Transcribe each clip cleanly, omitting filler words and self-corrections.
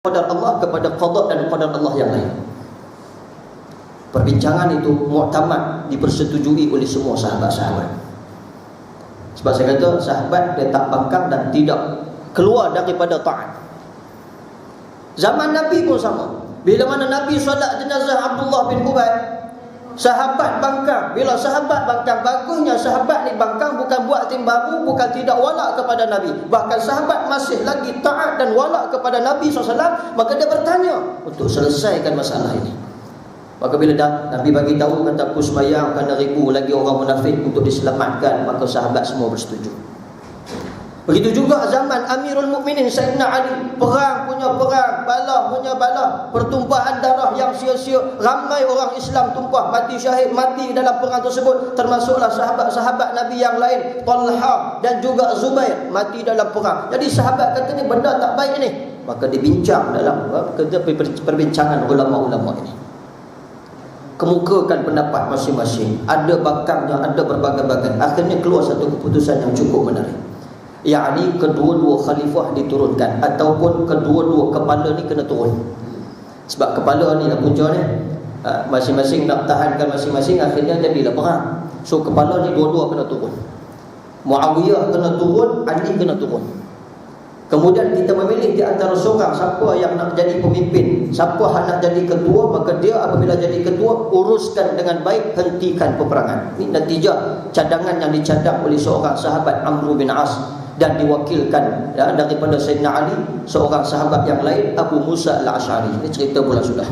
qadar Allah kepada qada dan qadar Allah yang lain. Perbincangan itu muktamad, dipersetujui oleh semua sahabat-sahabat. Sebab saya kata sahabat dia tak bangkang dan tidak keluar daripada taat. Zaman Nabi pun sama. Bila mana Nabi solat jenazah Abdullah bin Ubay, sahabat bangkang. Bila sahabat bangkang, bagusnya sahabat ni bangkang bukan buat tim baru, bukan tidak walak kepada Nabi. Bahkan sahabat masih lagi taat dan walak kepada Nabi SAW. Maka dia bertanya untuk selesaikan masalah ini. Maka bila dah Nabi bagi tahu, kata aku sembahyang kerana ribu lagi orang munafik untuk diselamatkan, maka sahabat semua bersetuju. Begitu juga zaman Amirul Mukminin Sayyidina Ali, perang punya perang, balah punya balah, pertumpahan darah yang sia-sia, ramai orang Islam tumpah, mati syahid, mati dalam perang tersebut, termasuklah sahabat-sahabat Nabi yang lain, Talha dan juga Zubair mati dalam perang. Jadi sahabat kata ni benda tak baik ni, maka dibincang dalam perbincangan ulama-ulama ini. Kemukakan pendapat masing-masing, ada bakangnya, ada berbagai-bagai. Akhirnya keluar satu keputusan yang cukup menarik, yakni kedua-dua khalifah diturunkan, ataupun kedua-dua kepala ni kena turun. Sebab kepala ni lah punca ni, masing-masing nak tahankan masing-masing, akhirnya jadilah perang. So kepala ni dua-dua kena turun. Muawiyah kena turun, Ali kena turun. Kemudian kita memilih di antara seorang, siapa yang nak jadi pemimpin, siapa yang nak jadi ketua, maka dia apabila jadi ketua, uruskan dengan baik, hentikan peperangan. Ini natijah cadangan yang dicadang oleh seorang sahabat Amr bin As, dan diwakilkan daripada Sayyidina Ali, seorang sahabat yang lain, Abu Musa al-Ash'ari. Ini cerita pula sudah.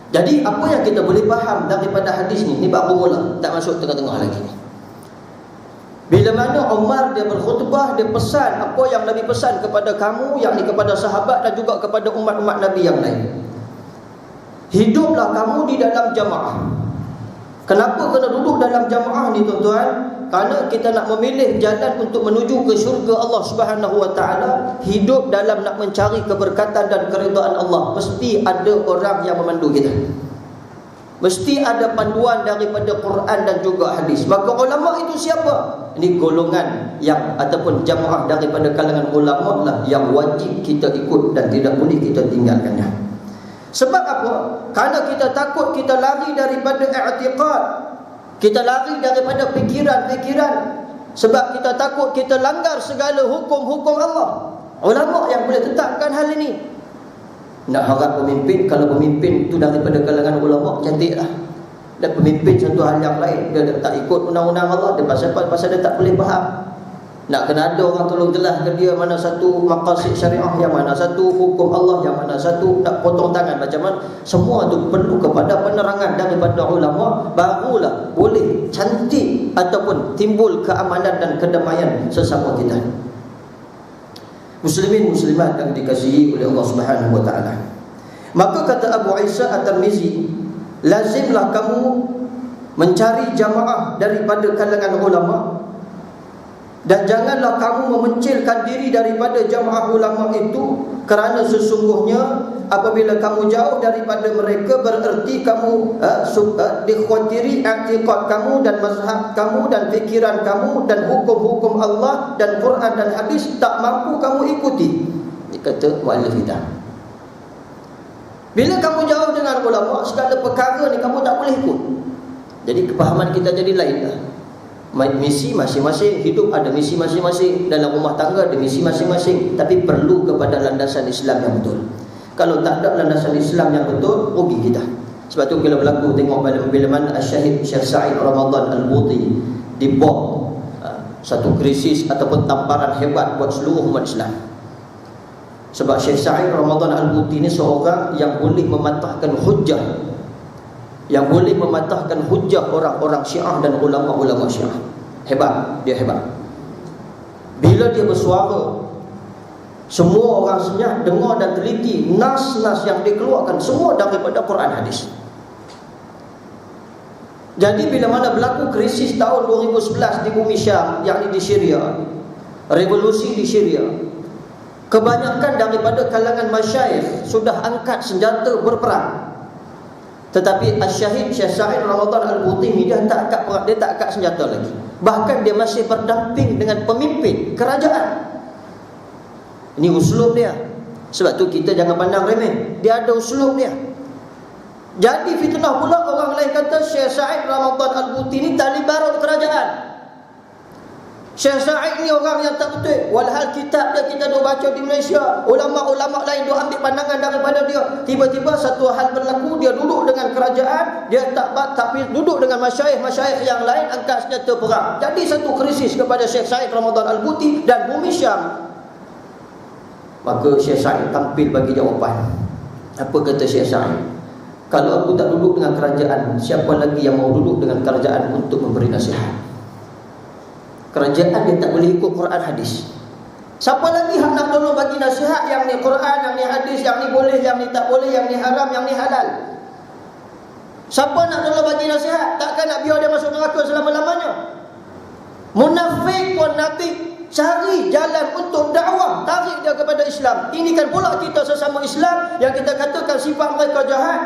Jadi apa yang kita boleh faham daripada hadis ni baru mula, tak masuk tengah-tengah lagi ni. Bila mana Umar dia berkhutbah, dia pesan apa yang Nabi pesan kepada kamu, yakni kepada sahabat dan juga kepada umat-umat Nabi yang lain. Hiduplah kamu di dalam jamaah. Kenapa kena duduk dalam jamaah ni tuan-tuan? Kerana kita nak memilih jalan untuk menuju ke syurga Allah Subhanahu Wa Taala. Hidup dalam nak mencari keberkatan dan keridaan Allah, mesti ada orang yang memandu kita. Mesti ada panduan daripada Quran dan juga hadis. Maka ulama itu siapa? Ini golongan yang ataupun jamaah daripada kalangan ulama lah yang wajib kita ikut dan tidak boleh kita tinggalkannya. Sebab apa? Kerana kita takut kita lari daripada i'tiqad, kita lari daripada fikiran-fikiran. Sebab kita takut kita langgar segala hukum-hukum Allah. Ulama yang boleh tetapkan hal ini. Nak harap pemimpin, kalau pemimpin itu daripada kalangan ulama, cantiklah. Dan pemimpin satu hal yang lain, dia tak ikut undang-undang Allah, dia pasal dia tak boleh faham. Nak kena ada orang tolong jelaskan dia mana satu maqasid syariah, yang mana satu hukum Allah, yang mana satu nak potong tangan macam mana. Semua itu perlu kepada penerangan daripada ulama, barulah boleh cantik ataupun timbul keamanan dan kedamaian sesama kita. Muslimin muslimat yang dikasihi oleh Allah Subhanahu Wa Taala. Maka kata Abu Isa At-Tirmizi, lazimlah kamu mencari jamaah daripada kalangan ulama, dan janganlah kamu memencilkan diri daripada jamaah ulama itu, kerana sesungguhnya apabila kamu jauh daripada mereka, bererti kamu dikhawatiri i'tiqad kamu dan mazhab kamu dan fikiran kamu dan hukum-hukum Allah dan Quran dan hadis tak mampu kamu ikuti. Dia kata muallif kita, bila kamu jauh dengan ulama, segala perkara ni kamu tak boleh ikut. Jadi kepahaman kita jadi lain lah. Misi masing-masing, hidup ada misi masing-masing, dalam rumah tangga ada misi masing-masing, tapi perlu kepada landasan Islam yang betul. Kalau tak ada landasan Islam yang betul, rugi kita. Sebab tu bila berlaku, tengok bila mana Syahid Syekh Sa'id Ramadan Al-Buti dibom satu krisis ataupun tamparan hebat buat seluruh umat Islam. Sebab Syekh Sa'id Ramadan Al-Buti ni seorang yang boleh mematahkan hujah, yang boleh mematahkan hujah orang-orang Syiah dan ulama-ulama Syiah. Hebat, dia hebat. Bila dia bersuara, semua orang senyap, dengar dan teliti. Nas-nas yang dikeluarkan semua daripada Quran hadis. Jadi bila mana berlaku krisis tahun 2011 di bumi Syam, yakni di Syria, revolusi di Syria, kebanyakan daripada kalangan masyayikh sudah angkat senjata berperang. Tetapi Syahid Syekh Sa'id Ramadan Al-Buti dia tak angkat senjata lagi. Bahkan dia masih berdamping dengan pemimpin kerajaan. Ini uslub dia. Sebab tu kita jangan pandang remeh. Dia ada uslub dia. Jadi fitnah pula orang lain kata Syekh Said Ramadan Al-Buti ni tali barut kerajaan. Syekh Said ni orang yang tak betul. Walhal kitab dia kita dah baca di Malaysia. Ulama-ulama lain dah ambil pandangan daripada dia. Tiba-tiba satu hal berlaku, dia duduk dengan kerajaan, dia tak duduk dengan masyayikh yang lain angkat senjata perang. Jadi satu krisis kepada Syekh Said Ramadan Al-Buti dan bumi Syam. Maka Syekh Said tampil bagi jawapan. Apa kata Syekh Said? Kalau aku tak duduk dengan kerajaan, siapa lagi yang mau duduk dengan kerajaan untuk memberi nasihat? Kerajaan dia tak boleh ikut Quran hadis. Siapa lagi yang nak tolong bagi nasihat? Yang ni Quran, yang ni hadis, yang ni boleh, yang ni tak boleh, yang ni haram, yang ni halal. Siapa nak tolong bagi nasihat? Takkan nak biar dia masuk neraka selama-lamanya. Munafik pun Nabi cari jalan untuk dakwah, tarik dia kepada Islam. Ini kan pula kita sesama Islam yang kita katakan sifat mereka jahat.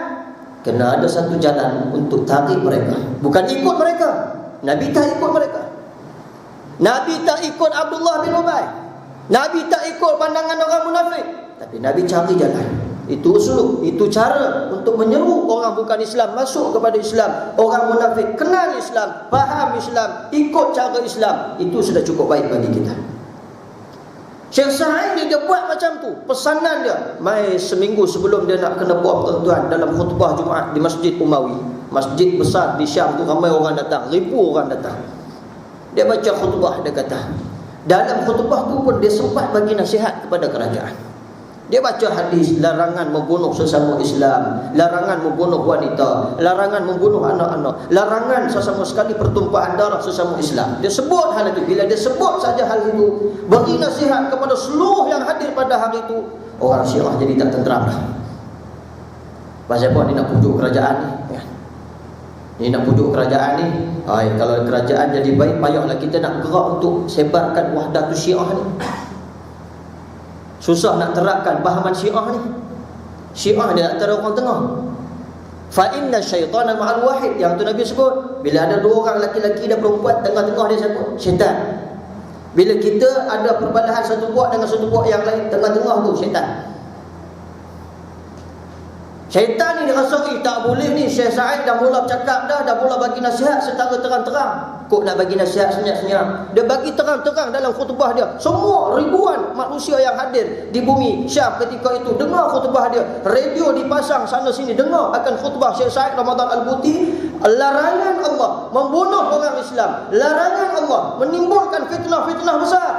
Kena ada satu jalan untuk tarik mereka, bukan ikut mereka. Nabi tak ikut mereka. Nabi tak ikut Abdullah bin Ubay. Nabi tak ikut pandangan orang munafik. Tapi Nabi cari jalan. Itu usul, itu cara untuk menyeru orang bukan Islam masuk kepada Islam. Orang munafik kenal Islam, faham Islam, ikut cara Islam. Itu sudah cukup baik bagi kita. Syekh Said dia buat macam tu. Pesanan dia mai seminggu sebelum dia nak kena buat tuan-tuan dalam khutbah Jumaat di Masjid Umawi. Masjid besar di Syam tu, ramai orang datang, ribu orang datang. Dia baca khutbah, dia kata, dalam khutbah tu pun dia sempat bagi nasihat kepada kerajaan. Dia baca hadis larangan membunuh sesama Islam, larangan membunuh wanita, larangan membunuh anak-anak, larangan sesama sekali pertumpahan darah sesama Islam. Dia sebut hal itu. Bila dia sebut saja hal itu, bagi nasihat kepada seluruh yang hadir pada hari itu, orang Syiah jadi tak tenteram dah. Pasal apa ni nak pujuk kerajaan ni? Ni nak pujuk kerajaan ni. Kalau kerajaan jadi baik, payahlah kita nak gerak untuk sebarkan Wahdatus Syiah ni. Susah nak terapkan fahaman Syiah ni. Syiah dia antara orang tengah. Fa inna syaitana ma'al wahid. Yang tu Nabi sebut, bila ada dua orang lelaki dan perempuan, tengah-tengah dia siapa? Syaitan. Bila kita ada perbalahan satu puak dengan satu puak yang lain, tengah-tengah tu syaitan. Syaitan ni dia rasa tak boleh ni. Syekh Said dah mula bercakap dah mula bagi nasihat secara terang-terang. Kok nak bagi nasihat senyap-senyap? Dia bagi terang-terang dalam khutbah dia. Semua ribuan manusia yang hadir di bumi Syam ketika itu dengar khutbah dia. Radio dipasang sana sini dengar akan khutbah Syekh Said Ramadan Al-Buti. Larangan Allah membunuh orang Islam, larangan Allah menimbulkan fitnah-fitnah besar.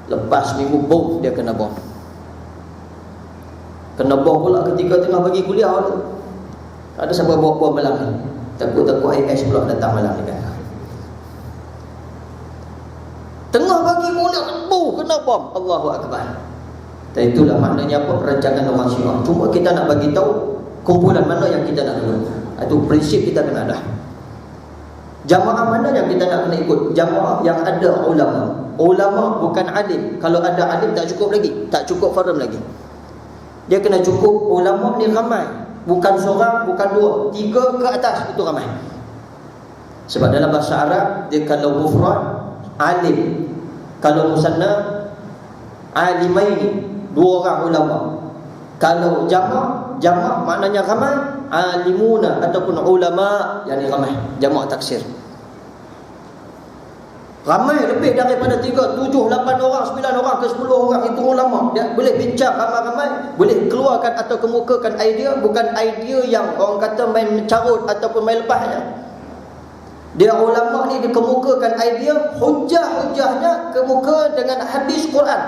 Lepas minggu bom dia kena bom. Kena bom pula ketika tengah bagi kuliah tu. Ada siapa bawa bom malam ni? Takut-takut IS pula datang malam ni kan. Tengah bagi kuliah, kena bom. Allahu Akbar. Dan itulah maknanya apa perancangan orang Syiah. Cuma kita nak bagi tahu kumpulan mana yang kita nak kena. Itu prinsip kita kena ada. Jamaah mana yang kita nak kena ikut? Jamaah yang ada ulama. Ulama bukan alim. Kalau ada alim tak cukup lagi. Tak cukup faham lagi. Dia kena cukup ulama ni ramai. Bukan seorang, bukan dua, 3 ke atas, itu ramai. Sebab dalam bahasa Arab, dia kalau mufrad, alim. Kalau musanna, alimaini, 2 orang ulama. Kalau jamak maknanya ramai, alimuna ataupun ulama, yang ni ramai. Jamak taksir. Ramai lebih daripada 3, 7, 8 orang, 9 orang ke 10 orang itu ulama. Dia boleh bincang ramai-ramai, boleh keluarkan atau kemukakan idea, bukan idea yang orang kata main mencarut ataupun main lepasnya. Dia ulama ni dikemukakan idea, hujah-hujahnya kemuka dengan hadis Quran.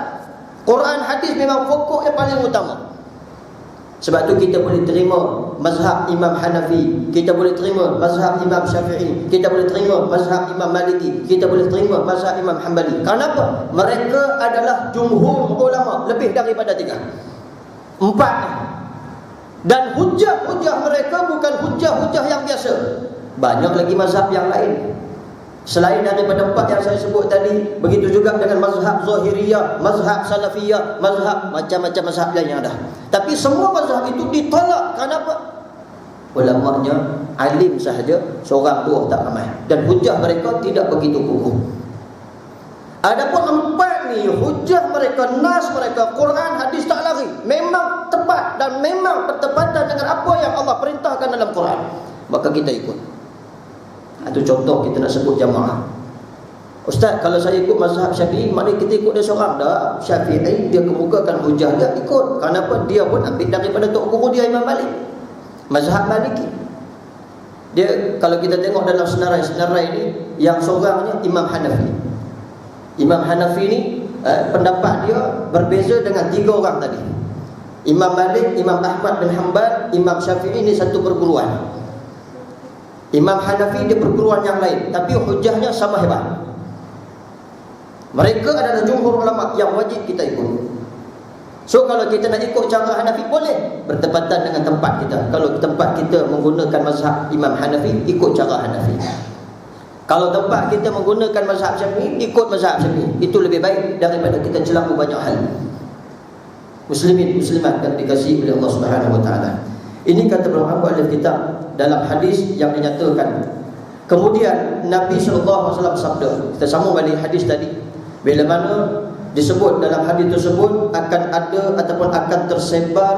Quran hadis memang pokok yang paling utama. Sebab tu kita boleh terima mazhab Imam Hanafi, kita boleh terima mazhab Imam Syafi'i, kita boleh terima mazhab Imam Maliki, kita boleh terima mazhab Imam Hanbali. Kenapa? Mereka adalah jumhur ulama, lebih daripada 3, 4. Dan hujah-hujah mereka bukan hujah-hujah yang biasa. Banyak lagi mazhab yang lain selain daripada 4 yang saya sebut tadi. Begitu juga dengan mazhab Zahiriyah, mazhab Salafiyah, mazhab macam-macam mazhab lain yang ada. Tapi semua mazhab itu ditolak. Kenapa? Ulamanya alim sahaja, seorang 2 tak ramai. Dan hujah mereka tidak begitu kukuh. Adapun 4 ni hujah mereka, nas mereka, Quran, hadis tak lari, memang tepat dan memang bertepatan dengan apa yang Allah perintahkan dalam Quran, maka kita ikut. Itu contoh kita nak sebut jamaah. Ustaz, kalau saya ikut mazhab Syafi'i, maknanya kita ikut dia seorang. Dah, Syafi'i dia kemukakan hujah dia, ikut. Kenapa? Dia pun ambil daripada tok guru dia Imam Malik, mazhab Maliki. Dia, kalau kita tengok dalam senarai-senarai ini, yang seorangnya Imam Hanafi. Imam Hanafi ni pendapat dia berbeza dengan 3 orang tadi. Imam Malik, Imam Ahmad bin Hanbal, Imam Syafi'i ni satu perguruan. Imam Hanafi dia perguruan yang lain, tapi hujahnya sama hebat. Mereka adalah jumhur ulama yang wajib kita ikut. So kalau kita nak ikut cara Hanafi, boleh, bertepatan dengan tempat kita. Kalau tempat kita menggunakan mazhab Imam Hanafi, ikut cara Hanafi. Kalau tempat kita menggunakan mazhab Syafi'i, ikut mazhab Syafi'i. Itu lebih baik daripada kita celaka banyak hal. Muslimin, muslimat yang dikasihi oleh Allah Subhanahu wa taala. Ini kata Imam Al Kitab dalam hadis yang dinyatakan. Kemudian Nabi sallallahu alaihi wasallam sabda, kita sambung balik hadis tadi, bila mana disebut dalam hadis tersebut akan ada ataupun akan tersebar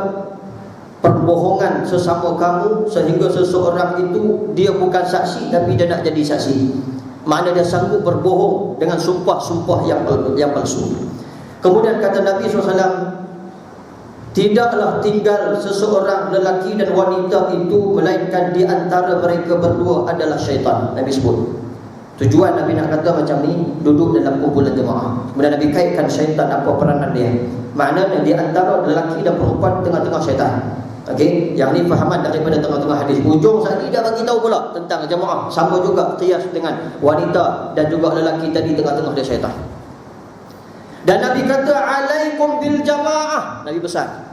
perbohongan sesama kamu, sehingga seseorang itu dia bukan saksi tapi dia nak jadi saksi. Makna dia sanggup berbohong dengan sumpah-sumpah yang palsu. Kemudian kata Nabi SAW, tidaklah tinggal seseorang lelaki dan wanita itu melainkan di antara mereka berdua adalah syaitan. Nabi sebut. Tujuan Nabi nak kata macam ni, duduk dalam kumpulan jemaah. Kemudian Nabi kaitkan syaitan, apa peranan dia. Maknanya di antara lelaki dan perempuan tengah-tengah syaitan. Okey, yang ni fahaman daripada tengah-tengah hadis. Ujung sekali dia bagi tahu pula tentang jemaah. Sama juga qiyas dengan wanita dan juga lelaki tadi, tengah-tengah dia syaitan. Dan Nabi kata, alaikum bil jamaah. Nabi pesan,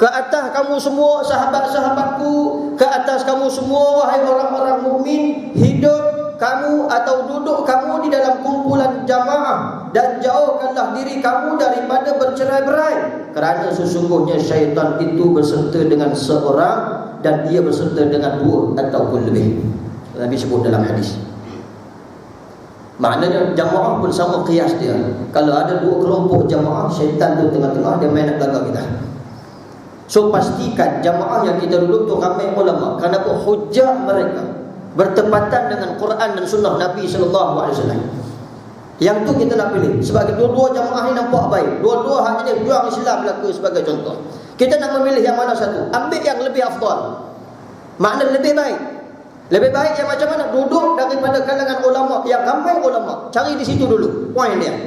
ke atas kamu semua sahabat-sahabatku, ke atas kamu semua wahai orang-orang mukmin, hidup kamu atau duduk kamu di dalam kumpulan jamaah, dan jauhkanlah diri kamu daripada bercerai-berai, kerana sesungguhnya syaitan itu berserta dengan seorang dan ia berserta dengan 2 ataupun lebih. Nabi sebut dalam hadis. Maknanya jamaah pun sama qiyas dia. Kalau ada 2 kelompok jamaah, syaitan tu tengah-tengah, dia main nak gagal kita. So pastikan jamaah yang kita duduk tu ramai ulama. Kenapa? Hujah mereka bertepatan dengan Quran dan sunnah Nabi SAW. Yang tu kita nak pilih. Sebab dua-dua jamaah ni nampak baik, dua-dua hanya berjuang Islam berlaku sebagai contoh. Kita nak memilih yang mana satu, ambil yang lebih afdal. Makna lebih baik. Lebih baik yang macam mana? Duduk daripada kalangan ulama, yang ramai ulama. Cari di situ dulu poin dia.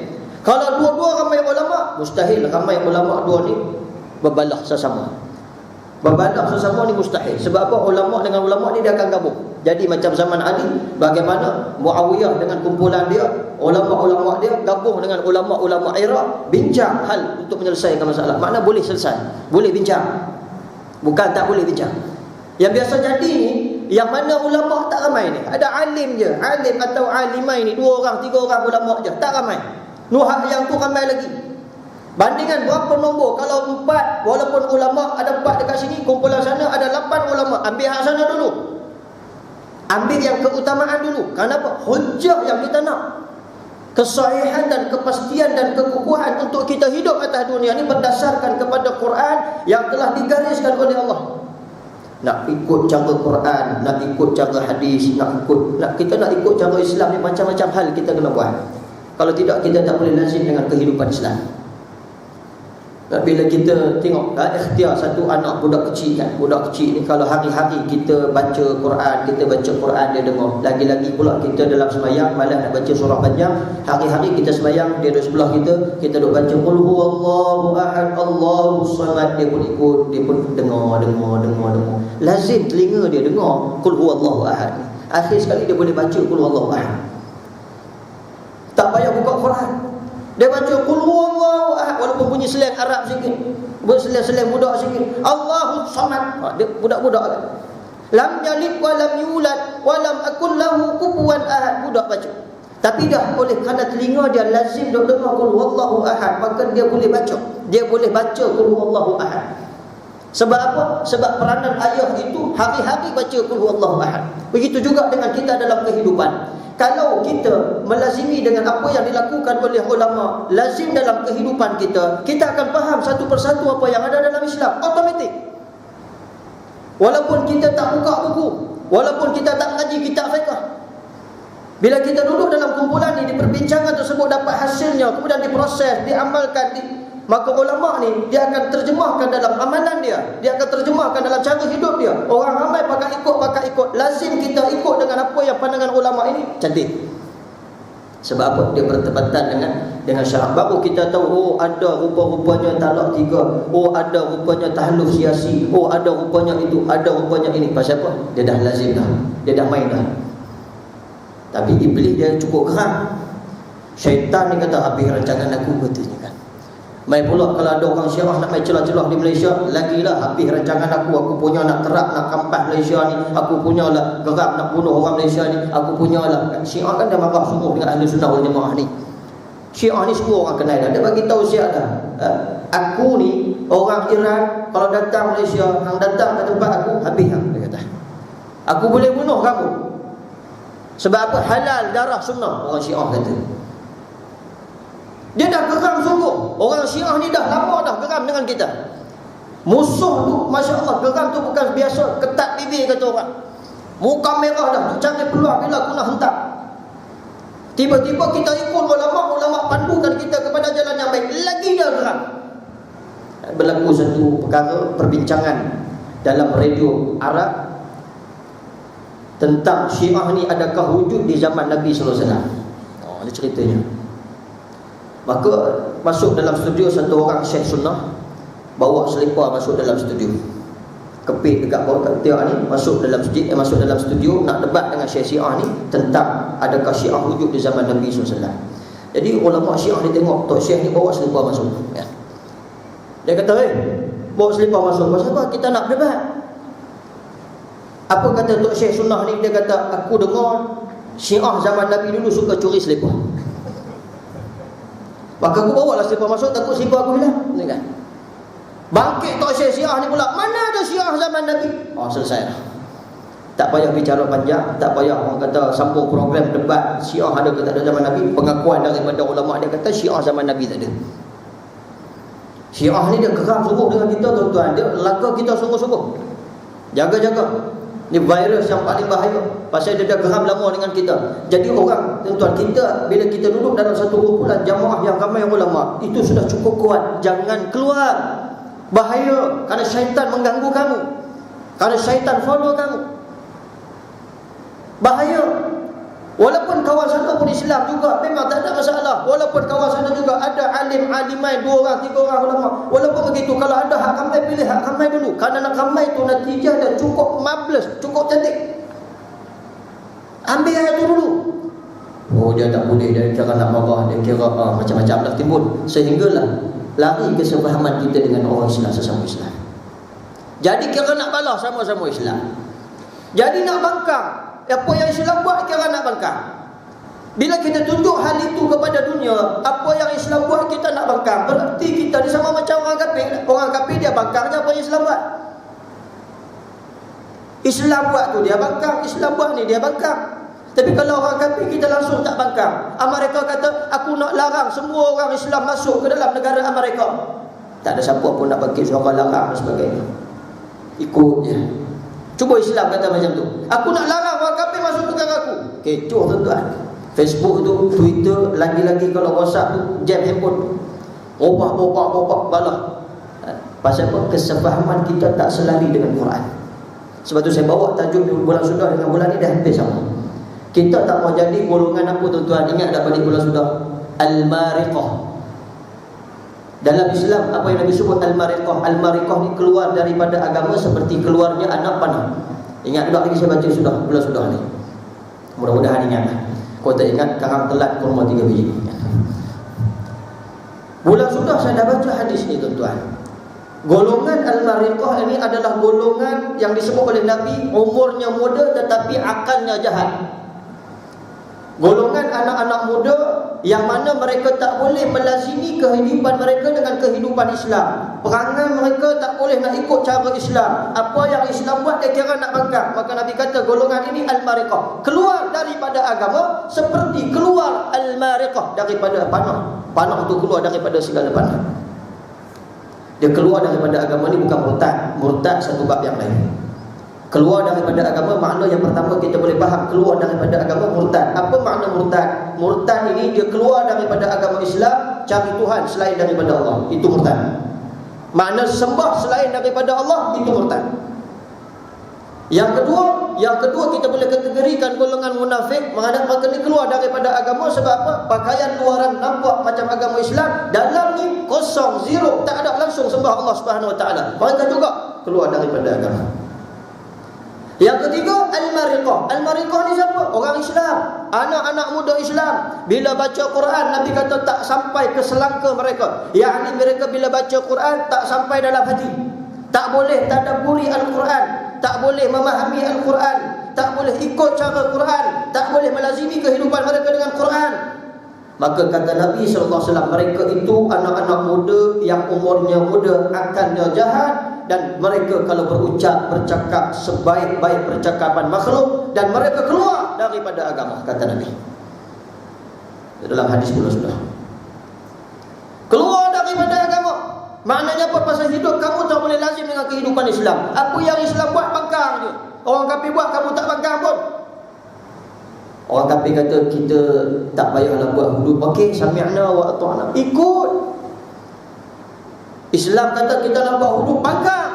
Kalau dua-dua ramai ulama, mustahil ramai ulama dua ni berbalah sesama. Berbalah sesama ni mustahil. Sebab apa? Ulama dengan ulama ni dia akan gabung. Jadi macam zaman Ali, bagaimana Muawiyah dengan kumpulan dia, ulama-ulama dia gabung dengan ulama-ulama Iraq, bincang hal untuk menyelesaikan masalah. Makna boleh selesai, boleh bincang, bukan tak boleh bincang. Yang biasa jadi ni, yang mana ulama tak ramai ni, ada alim je, alim atau alimai ni, 2 orang, 3 orang ulama je, tak ramai. Nuhak yang tu ramai lagi. Bandingan berapa nombor? Kalau 4, walaupun ulama ada 4 dekat sini, kumpulan sana ada 8 ulama, ambil hak sana dulu. Ambil yang keutamaan dulu. Kenapa? Hujah yang kita nak, kesahihan dan kepastian dan kekukuhan untuk kita hidup atas dunia ni berdasarkan kepada Quran yang telah digariskan oleh Allah. Nak ikut cara Quran, nak ikut cara hadis, kita nak ikut cara Islam ni, macam-macam hal kita kena buat. Kalau tidak, kita tak boleh lazim dengan kehidupan Islam. Bila kita tengok ikhtiar satu anak budak kecil kan, budak kecil ni kalau hari-hari kita baca Quran, dia dengar. Lagi-lagi pula kita dalam sembahyang malas nak baca surah panjang, hari-hari kita sembahyang, dia duduk sebelah kita duduk baca qul huwallahu ahad Allahus samad, dia pun ikut, dia pun dengar. Lazim telinga dia dengar qul huwallahu ahad. Akhir sekali dia boleh baca qul huwallahu ahad. Tak payah buka Quran, dia baca qul huwallahu ahad, walaupun bunyi slang Arab sikit, slang budak sikit, Allahus samad. Dia budak-budak kan. Lam yalid wa lam yulad wa lam akul lahu kufuwan ahad, budak baca. Tapi dah oleh kerana telinga dia lazim duk dengar qul huwallahu ahad, maka dia boleh baca. Dia boleh baca qul huwallahu ahad. Sebab apa? Sebab peranan ayah itu hari-hari baca qul huwallahu ahad. Begitu juga dengan kita dalam kehidupan. Kalau kita melazimi dengan apa yang dilakukan oleh ulama, lazim dalam kehidupan kita, kita akan faham satu persatu apa yang ada dalam Islam, automatik. Walaupun kita tak buka buku, walaupun kita tak mengaji kitab fiqh, bila kita duduk dalam kumpulan ni, di perbincangan tersebut dapat hasilnya, kemudian diproses, diamalkan, maka ulama ni dia akan terjemahkan dalam amalan dia, dia akan terjemahkan dalam cara hidup dia. Orang ramai pakai ikut. Lazim kita ikut dengan apa yang pandangan ulama ini cantik. Sebab apa? Dia bertepatan dengan syarak. Baru kita tahu, oh ada rupa-rupanya talak 3, oh ada rupanya tahluf siasi, oh ada rupanya itu, ada rupanya ini. Pasal apa? Dia dah lazim dah, dia dah main dah. Tapi iblis dia cukup geram. Syaitan ni kata, habis rancangan aku, katanya kan. Mai pula kalau ada orang Syiah nak mai celah-celah di Malaysia, lagilah habis rancangan aku punya nak terap, nak kampas Malaysia ni, aku punya lah gerak nak bunuh orang Malaysia ni, aku punya lah. Syiah kan dah marah sungguh dengan ahli sunnah wal jamaah ni. Syiah ni semua orang kenal dah. Dia bagi tahu Syiah dah, aku ni orang Iran, kalau datang Malaysia, hang datang ke tempat aku, habis hang, dia kata. Aku boleh bunuh kamu. Sebab apa? Halal darah sunnah, orang Syiah kata. Dia dah geram sungguh. Orang Syiah ni dah lama dah geram dengan kita. Musuh tu, Masya Allah, geram tu bukan biasa ketat bibir kata orang. Muka merah dah, cari peluang bila aku nak hentak. Tiba-tiba kita ikut ulama pandukan kita kepada jalan yang baik, lagi dia geram. Berlaku satu perkara, perbincangan dalam radio Arab tentang Syiah ni adakah wujud di zaman Nabi SAW. Oh, ada ceritanya. Maka masuk dalam studio satu orang Syekh Sunnah, bawa selipar masuk dalam studio, kepit dekat bawah tiang ni, masuk dalam studio nak debat dengan Syekh Syiah ni tentang adakah Syiah wujud di zaman Nabi SAW. Jadi ulama Syiah ni tengok Tok Syekh ni bawa selipar masuk, ya. Dia kata, bawa selipar masuk, pasal apa? Kita nak debat. Apa kata Tok Syekh Sunnah ni? Dia kata, aku dengar Syiah zaman Nabi dulu suka curi selipar. Maka aku bawa lah selipar masuk, takut selipar aku hilang, kan? Bangkit Tok Syekh Syiah ni pula, mana ada Syiah zaman Nabi? Oh, selesai lah. Tak payah bicara panjang, tak payah orang kata sambung program debat Syiah ada ke tak ada zaman Nabi. Pengakuan daripada ulama dia kata Syiah zaman Nabi tak ada. Syiah ni dia geram sungguh dengan kita, tuan-tuan. Dia laga kita sungguh-sungguh. Jaga-jaga. Ni virus yang paling bahaya, pasal dia dah geram lama dengan kita. Jadi orang, tuan-tuan, kita bila kita duduk dalam satu kumpulan jamaah yang ramai ulama, itu sudah cukup kuat. Jangan keluar. Bahaya, kerana syaitan mengganggu kamu, kerana syaitan follow kamu. Bahaya. Walaupun kawan sana pun Islam juga, memang tak ada masalah. Walaupun kawan sana juga ada alim-alimai 2 orang, 3 orang ulama, walaupun begitu, kalau ada hak ramai, pilih hak ramai dulu. Kerana nak ramai tu natijah dan cukup marvelous, cukup cantik. Ambil ayat tu dulu. Oh, dia tak boleh, dia kira nak marah, dia kira macam-macam dah timbul, sehinggalah lari kesepahaman kita dengan orang Islam, sesama Islam. Jadi kira nak balas sama-sama Islam. Jadi nak bangkang, apa yang Islam buat kira nak bangkang. Bila kita tunjuk hal itu kepada dunia, apa yang Islam buat kita nak bangkang, berarti kita ni sama macam orang kafir. Orang kafir dia bangkangnya apa yang Islam buat. Islam buat tu dia bangkang, Islam buat ni dia bangkang. Tapi kalau orang kafir kita langsung tak bangkang. Amerika kata, aku nak larang semua orang Islam masuk ke dalam negara Amerika. Tak ada siapa pun nak bagi suara larang dan sebagainya. Ikut je. Cuba Islam kata macam tu, aku nak larang orang kafir masuk negara aku. Kecoh tuan-tuan. Facebook tu, Twitter, lagi-lagi kalau WhatsApp tu, jam handphone, opak balah. Pasal apa? Kesepahaman kita tak selari dengan Quran. Sebab tu saya bawa tajuk bulan sudah dengan bulan ni dah hampir sama. Kita tak mau jadi golongan apa tuan-tuan? Ingat dah balik bulan sudah, Al-Mariqah. Dalam Islam apa yang Nabi sebut Al-Mariqah? Al-Mariqah ni keluar daripada agama seperti keluarnya anak panah. Ingat juga lagi saya baca sudah bulan sudah ni. Mudah-mudahan ingat. Kalau tak ingat, karang telat kurma 3 biji. Bulan sudah saya dah baca hadis ni tuan-tuan. Golongan Al-Mariqah ini adalah golongan yang disebut oleh Nabi umurnya muda tetapi akalnya jahat. Golongan anak-anak muda yang mana mereka tak boleh melazimi kehidupan mereka dengan kehidupan Islam. Perangai mereka tak boleh nak ikut cara Islam. Apa yang Islam buat dia kira nak bangkang. Maka Nabi kata golongan ini al-mariqah, keluar daripada agama seperti keluar al-mariqah daripada panah. Panah itu keluar daripada segala panah. Dia keluar daripada agama ni bukan murtad. Murtad satu bab yang lain. Keluar daripada agama, makna yang pertama kita boleh faham, keluar daripada agama murtad. Apa makna murtad? Murtad ini dia keluar daripada agama Islam, cari Tuhan selain daripada Allah. Itu murtad. Makna sembah selain daripada Allah, itu murtad. Yang kedua kita boleh kategorikan golongan munafik. Menghadap mereka ni keluar daripada agama sebab apa? Pakaian luaran nampak macam agama Islam, dalam ni kosong, zero, tak ada langsung sembah Allah Subhanahu Wa Taala. Mereka juga keluar daripada agama. Yang ketiga, al-mariqah. Al-mariqah ni siapa? Orang Islam, anak-anak muda Islam. Bila baca Quran, Nabi kata tak sampai ke selangka mereka. Yakni mereka bila baca Quran tak sampai dalam hati. Tak boleh tadabburi Al-Quran, tak boleh memahami Al-Quran, tak boleh ikut cara Quran, tak boleh melazimi kehidupan mereka dengan Quran. Maka kata Nabi SAW, mereka itu anak-anak muda yang umurnya muda, akalnya jahat, dan mereka kalau berucap, bercakap sebaik-baik percakapan makhluk, dan mereka keluar daripada agama, kata Nabi. Dalam hadis pula sudah. Keluar daripada agama. Maknanya apa? Pasal hidup kamu tak boleh lazim dengan kehidupan Islam. Apa yang Islam buat, bangkang je. Orang kafir buat, kamu tak bangkang pun. Orang kafir kata kita tak payahlah buat hudud. Okey, sami'na wa ata'na. Ikut. Islam kata kita nak buat hudud, bangkang.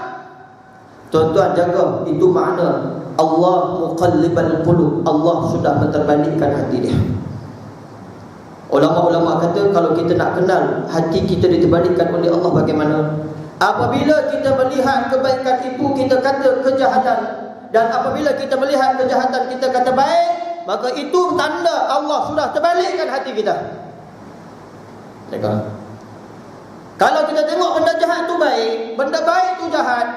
Tuan-tuan jaga, itu makna Allah muqallibal qulub. Allah sudah menterbalikkan hati dia. Ulama-ulama kata kalau kita nak kenal hati kita diterbalikkan oleh Allah bagaimana? Apabila kita melihat kebaikan itu kita kata kejahatan, dan apabila kita melihat kejahatan kita kata baik, maka itu tanda Allah sudah terbalikkan hati kita. Kalau kita tengok benda jahat tu baik, benda baik tu jahat,